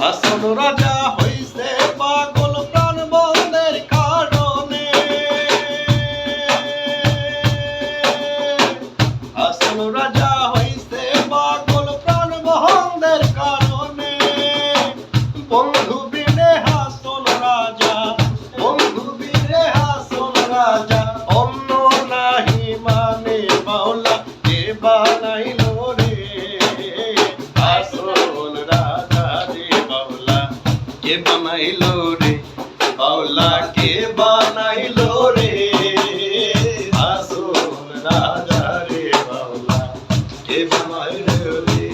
আসল রাজা হইছে পাগল প্রাণ বন্ধের কারণে, আসল রাজা হইছে পাগল প্রাণ বন্ধের কারণে। বন্ধু বিনে হাসল রাজা, বন্ধু বিনে হাসল রাজা, অন্য নাহি মানে বাউলা কে বানাইল রে। আসল রাজা রে বাউলা কে বানাইল রে, বাউলা কে বানাইল রে। আসল রাজা রে বাউলা কে বানাইল রে।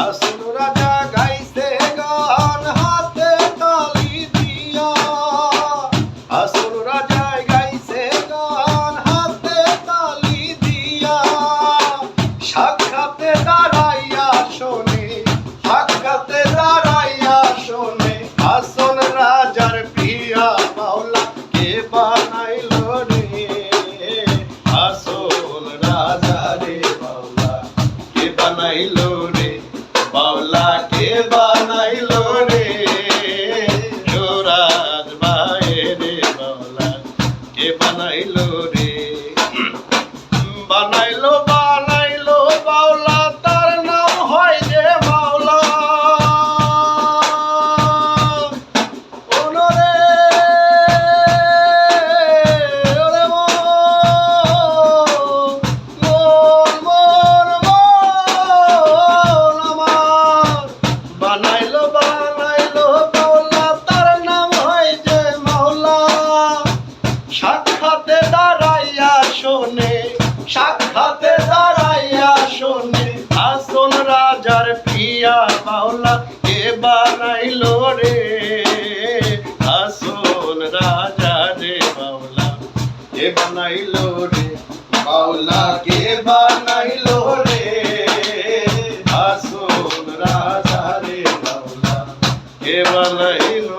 আসল রাজা গাইছে গান হাতে তালি দিয়া, আসল রাজা গাইছে গান হাতে তালি দিয়া। সাক্ষাতে দাঁড়াইয়া শোনে, সাক্ষাতে দাঁড়াইয়া শোনে, আসল রাজার প্রিয়া বাউলা কে বানাইল রে। আসল রাজা রে বাউলা কে বানাইল রে, বাউলা কে বানাইল রে। যোরাজ ভাইরে বাউলা কে বানাইল রে। বানাইলো বানাইলো বাউলা তার নাম হয় যে মাওলা। ওরে ওরে মন মন মন আমার। বানাইলো বানাইলো বাউলা তার নাম হয় যে মাওলা। সাক্ষাতে দাঁড়াইয়া শোনে, সাক্ষাতে দাঁড়াইয়া শোনে, আসল রাজার প্রিয়া বাউলা কে বানাইল রে। আসল রাজা রে বাউলা কে বানাইল রে, বাউলা কে বানাইল রে। আসল রাজা রে বাউলা কে বানাইল